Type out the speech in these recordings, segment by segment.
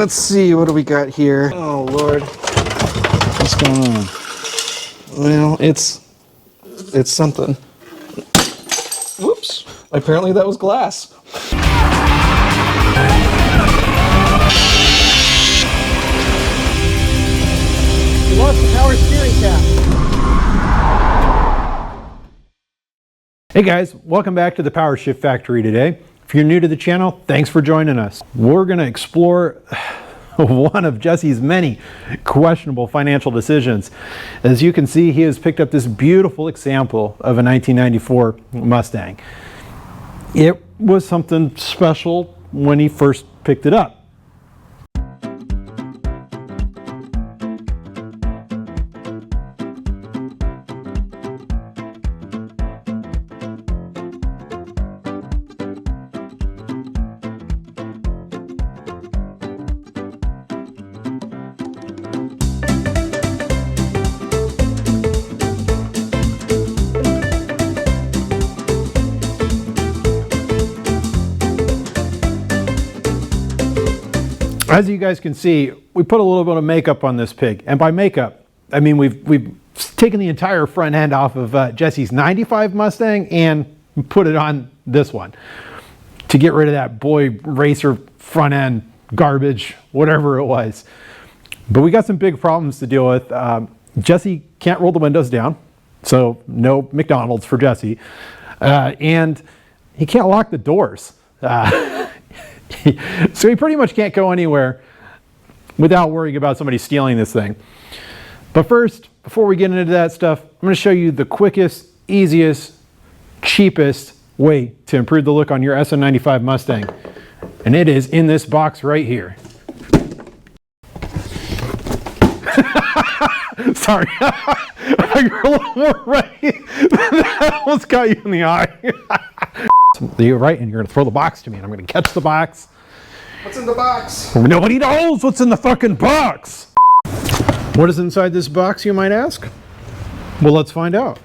let's see, what do we got here? Oh Lord, what's going on? Well, it's something. Whoops, apparently that was glass. We lost the power steering cap. Hey guys, welcome back to the Power Shift Factory today. If you're new to the channel, thanks for joining us. We're going to explore one of Jesse's many questionable financial decisions. As you can see, he has picked up this beautiful example of a 1994 Mustang. It was something special when he first picked it up. As you guys can see, we put a little bit of makeup on this pig. And by makeup, I mean we've taken the entire front end off of Jesse's 95 Mustang and put it on this one to get rid of that boy racer front end garbage, whatever it was. But we got some big problems to deal with. Jesse can't roll the windows down, so no McDonald's for Jesse. And he can't lock the doors. So he pretty much can't go anywhere without worrying about somebody stealing this thing. But first, before we get into that stuff, I'm going to show you the quickest, easiest, cheapest way to improve the look on your SN95 Mustang. And it is in this box right here. Sorry, you're a little more ready. That almost got you in the eye. You're right, and you're going to throw the box to me, and I'm going to catch the box. What's in the box? Nobody knows what's in the fucking box. What is inside this box, you might ask? Well, let's find out.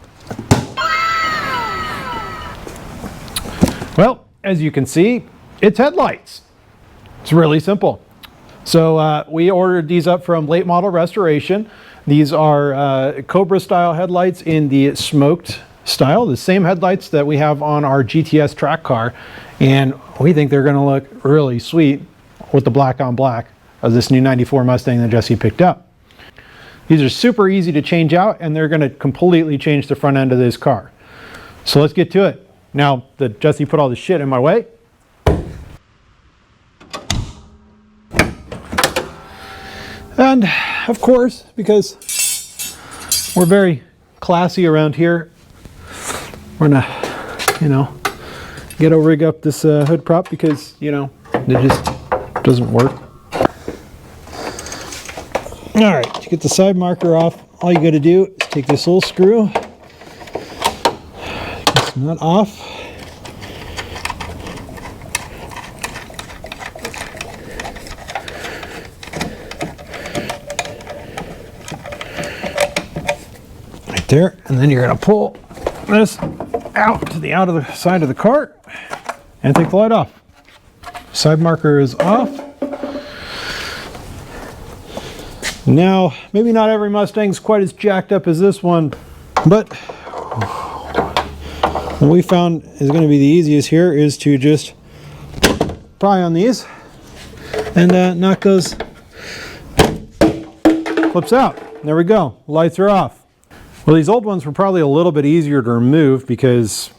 Well, as you can see, it's headlights. It's really simple. So we ordered these up from Late Model Restoration. These are Cobra style headlights in the smoked style, the same headlights that we have on our GTS track car, and we think they're going to look really sweet with the black on black of this new 94 Mustang that Jesse picked up. These are super easy to change out, and they're going to completely change the front end of this car. So let's get to it. Now that Jesse put all this shit in my way, and of course, because we're very classy around here, we're gonna, get a rig up this hood prop because, it just doesn't work. All right, to get the side marker off, all you gotta do is take this little screw, get this nut off. Right there, and then you're gonna pull this out to the side of the cart and take the light off. Side marker is off. Now, maybe not every Mustang's quite as jacked up as this one, but what we found is going to be the easiest here is to just pry on these and knock those clips out. There we go. Lights are off. Well, these old ones were probably a little bit easier to remove because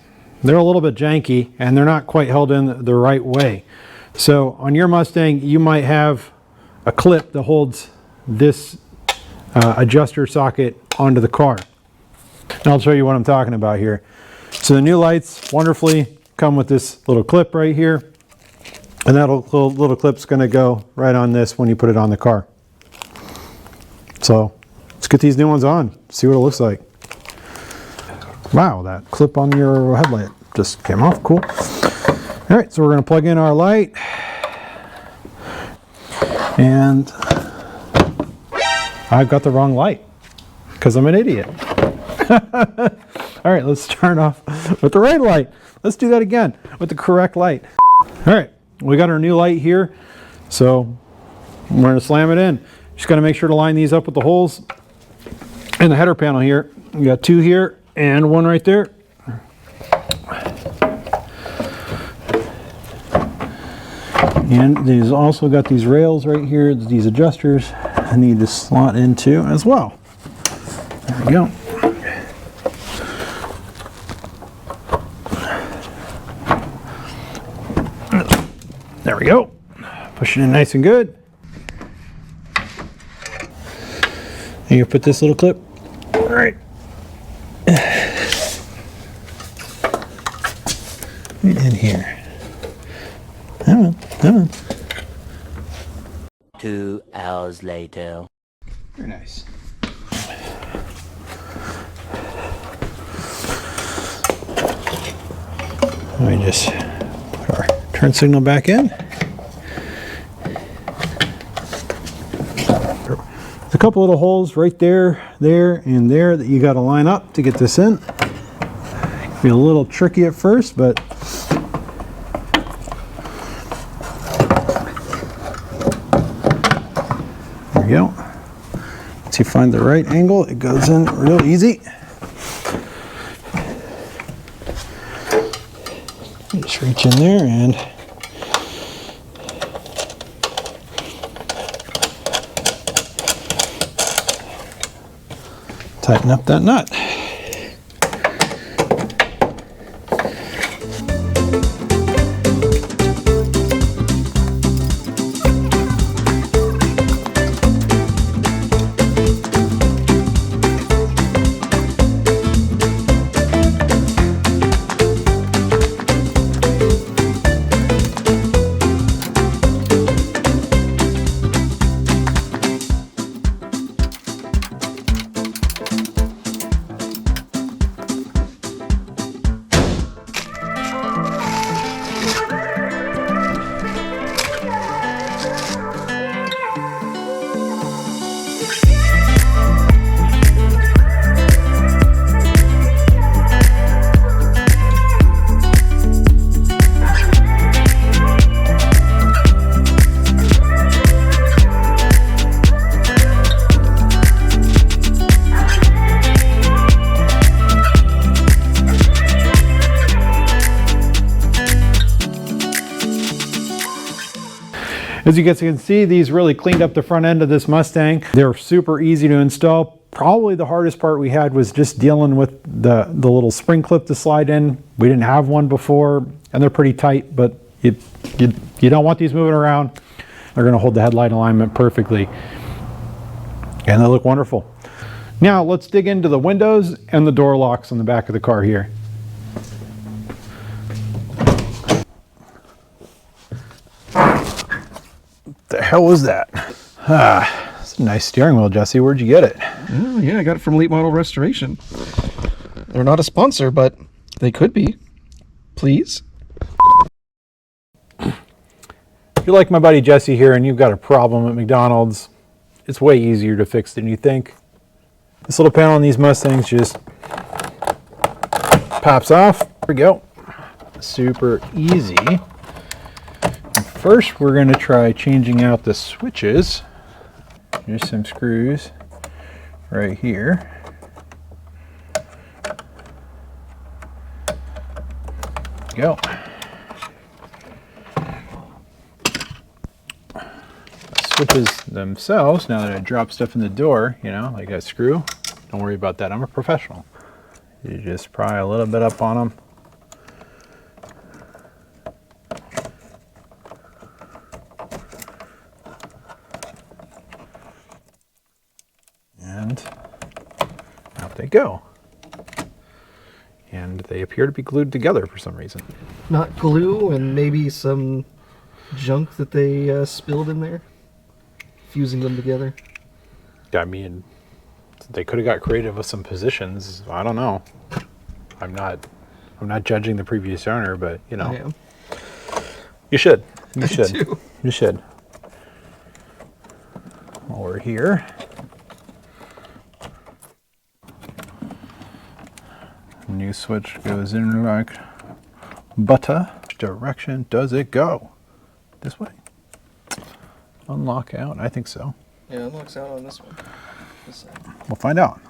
they're a little bit janky and they're not quite held in the right way. So on your Mustang, you might have a clip that holds this adjuster socket onto the car. And I'll show you what I'm talking about here. So the new lights wonderfully come with this little clip right here. And that little clip's going to go right on this when you put it on the car. So let's get these new ones on, see what it looks like. Wow, that clip on your headlight just came off, cool. All right, so we're gonna plug in our light. And I've got the wrong light because I'm an idiot. All right, let's start off with the right light. Let's do that again with the correct light. All right, we got our new light here. So We're going to slam it in. Just got to make sure to line these up with the holes in the header panel here. We got 2 here and 1 right there. And these also got these rails right here, these adjusters I need to slot into as well. There we go. There we go. Push it in nice and good. And you put this little clip right in here. Come on, come on. 2 hours later. Very nice. Let me just put our turn signal back in. There's a couple little holes right there, there, and there that you got to line up to get this in. Be a little tricky at first, but there we go. Once you find the right angle, it goes in real easy. Just reach in there and tighten up that nut. As you guys can see, these really cleaned up the front end of this Mustang. They're super easy to install. Probably the hardest part we had was just dealing with the little spring clip to slide in. We didn't have one before, and they're pretty tight, but you don't want these moving around. They're gonna hold the headlight alignment perfectly. And they look wonderful. Now let's dig into the windows and the door locks on the back of the car here. The hell was that? It's a nice steering wheel, Jesse. Where'd you get it? Oh, yeah, I got it from Late Model Restoration. They're not a sponsor, but they could be. Please. If you're like my buddy Jesse here and you've got a problem at McDonald's, it's way easier to fix than you think. This little panel on these Mustangs just pops off. There we go. Super easy. First, we're going to try changing out the switches. Here's some screws right here. Go. Switches themselves, now that I drop stuff in the door, you know, like a screw, don't worry about that. I'm a professional. You just pry a little bit up on them. And out they go. And they appear to be glued together for some reason. Not glue, and maybe some junk that they spilled in there, fusing them together. I mean, they could have got creative with some positions. I don't know. I'm not judging the previous owner, but you know, I am. you should. You I should. do. You should. While we're here, new switch goes in like butter. Which direction does it go? This way? unlock out? I think so. Yeah, it unlocks out on this one. This side. We'll find out.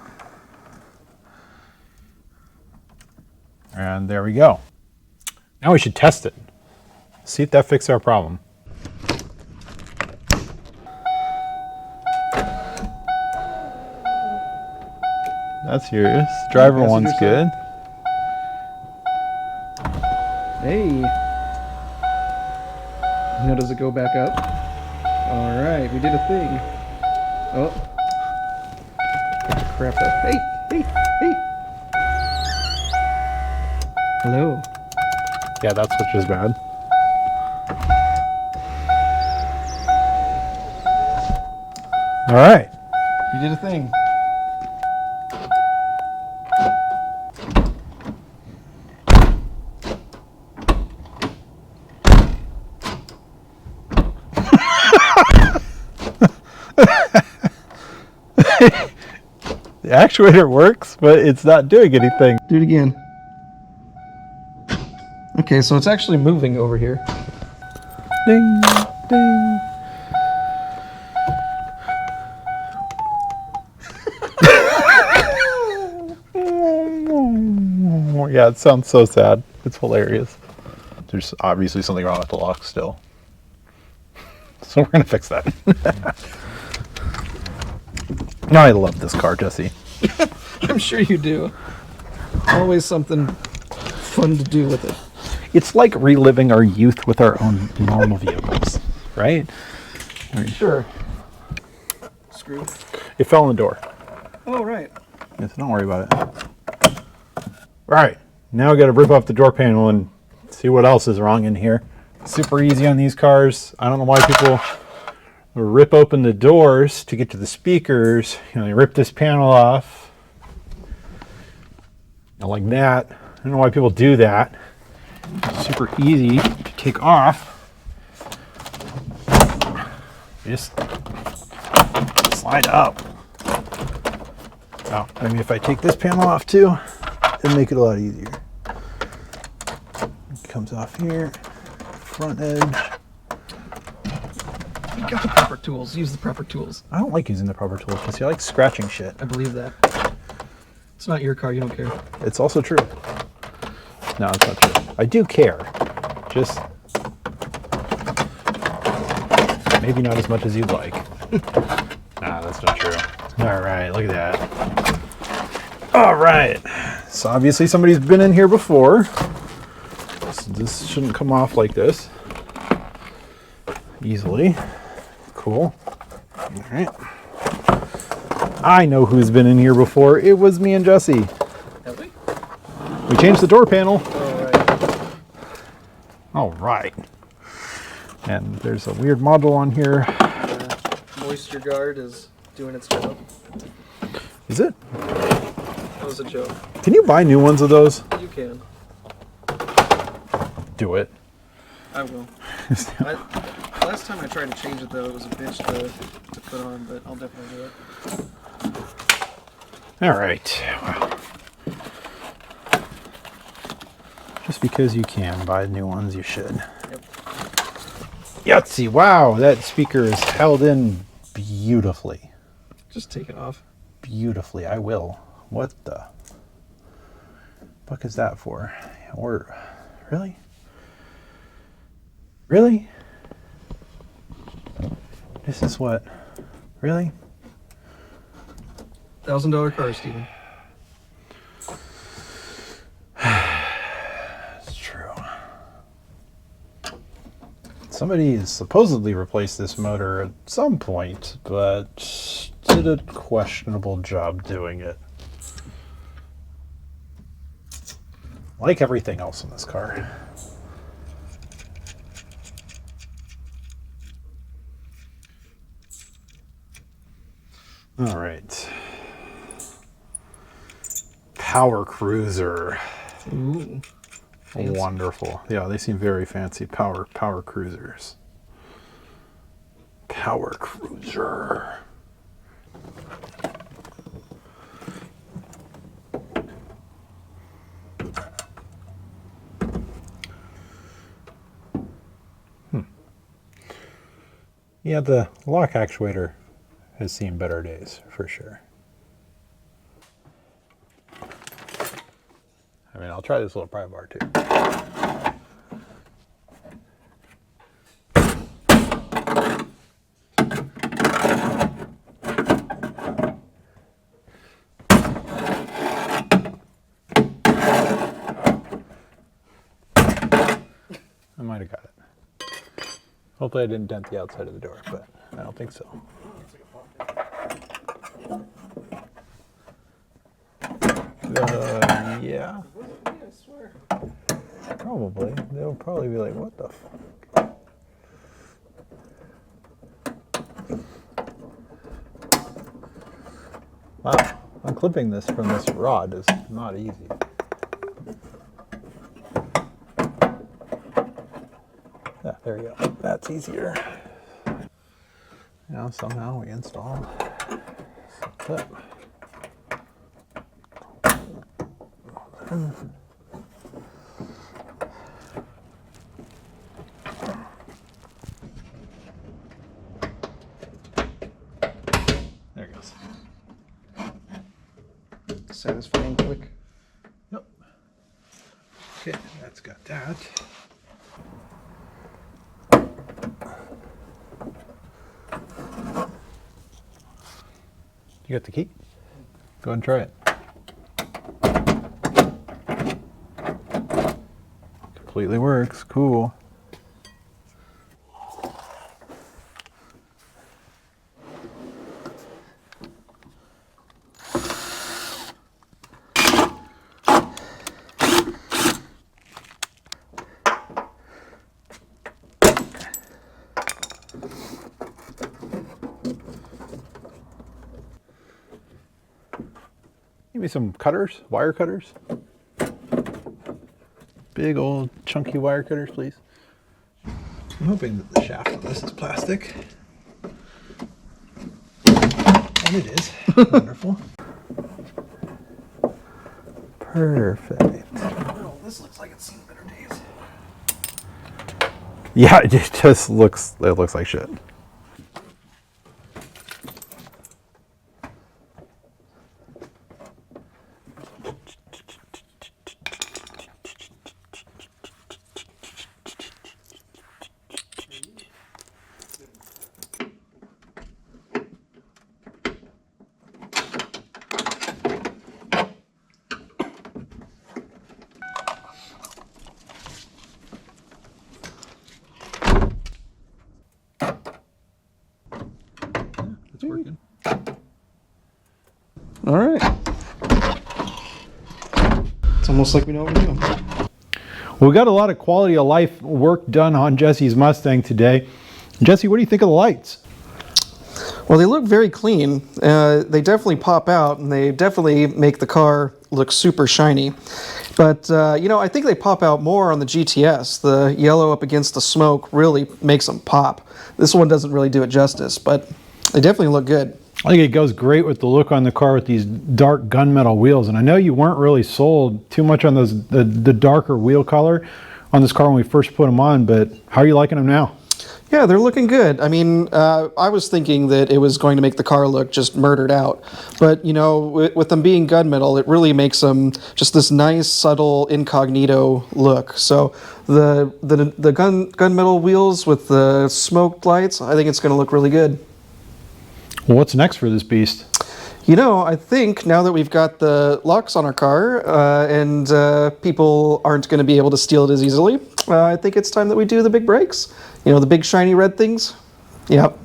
And there we go. Now we should test it. See if that fixes our problem. That's yours. Driver Passenger one's side. good. Hey. Now does it go back up? All right, we did a thing. Oh. Crap that. Hey, hey, hey. Hello. Yeah, that switch is bad. All right. You did a thing. The actuator works, but it's not doing anything. Do it again. Okay, so it's actually moving over here. Ding, ding. Yeah, it sounds so sad. It's hilarious. There's obviously something wrong with the lock still. So we're gonna fix that. No, I love this car, Jesse. I'm sure you do. Always something fun to do with it. It's like reliving our youth with our own normal vehicles, right? Sure. Screw. It fell in the door. Oh, right. Yes, don't worry about it. All right, now we got to rip off the door panel and see what else is wrong in here. Super easy on these cars. I don't know why people rip open the doors to get to the speakers. You know, you rip this panel off, like that. I don't know why people do that. Super easy to take off. You just slide up. Oh, maybe if I take this panel off too, it'll make it a lot easier. It comes off here, front edge. You got the proper tools. Use the proper tools. I don't like using the proper tools because I like scratching shit. I believe that. It's not your car. You don't care. It's also true. No, it's not true. I do care. Just maybe not as much as you'd like. Nah, that's not true. All right, look at that. All right. So obviously somebody's been in here before. So this shouldn't come off like this easily. Cool. All right. I know who's been in here before. It was me and Jesse. Have we? We changed the door panel. All right. All right. And there's a weird module on here. Moisture guard is doing its job. Is it? That was a joke. Can you buy new ones of those? You can. Do it. I will. Last time I tried to change it though, it was a bitch to put on, but I'll definitely do it. All right. Well, just because you can buy new ones, you should. Yep. Yahtzee! Wow, that speaker is held in beautifully. Just take it off. Beautifully, I will. What the fuck is that for? Or really? Really? This is what? Really? $1,000 car, Steven. It's true. Somebody has supposedly replaced this motor at some point, but did a questionable job doing it. Like everything else in this car. All right. Power Cruiser. Ooh. Fancy. Wonderful. Yeah, they seem very fancy. Power Cruisers. Power Cruiser. Yeah, the lock actuator has seen better days, for sure. I mean, I'll try this little pry bar too. I might have got it. Hopefully I didn't dent the outside of the door, but I don't think so. Yeah. I swear. Probably. They'll probably be like, what the fuck? Wow. Unclipping this from this rod is not easy. Yeah, there you go. That's easier. Now somehow we install some clip. There it goes. Satisfying click. Yep. Okay, that's got that. You got the key? Go ahead and try it. Completely works. Cool. Give me some cutters, wire cutters. Big old chunky wire cutters, please. I'm hoping that the shaft on this is plastic. And it is. Wonderful. Perfect. Oh, this looks like it's seen better days. Yeah, it just looks like shit. It's working. All right. It's almost like we know what we're doing. Well, we got a lot of quality of life work done on Jesse's Mustang today. Jesse, what do you think of the lights? Well, they look very clean. They definitely pop out, and they definitely make the car look super shiny. But, you know, I think they pop out more on the GTS. The yellow up against the smoke really makes them pop. This one doesn't really do it justice, but they definitely look good. I think it goes great with the look on the car with these dark gunmetal wheels. And I know you weren't really sold too much on those the darker wheel color on this car when we first put them on, but how are you liking them now? Yeah, they're looking good. I mean, I was thinking that it was going to make the car look just murdered out. But, you know, with them being gunmetal, it really makes them just this nice, subtle, incognito look. So the gunmetal wheels with the smoked lights, I think it's going to look really good. Well, what's next for this beast? You know, I think now that we've got the locks on our car and people aren't going to be able to steal it as easily, I think it's time that we do the big brakes. You know, the big shiny red things? Yep.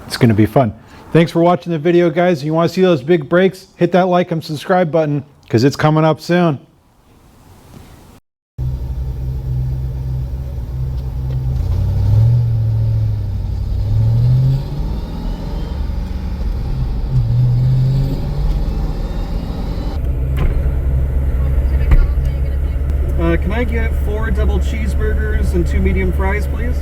It's going to be fun. Thanks for watching the video, guys. If you want to see those big brakes, hit that like and subscribe button because it's coming up soon. Can I get 4 double cheeseburgers and 2 medium fries, please?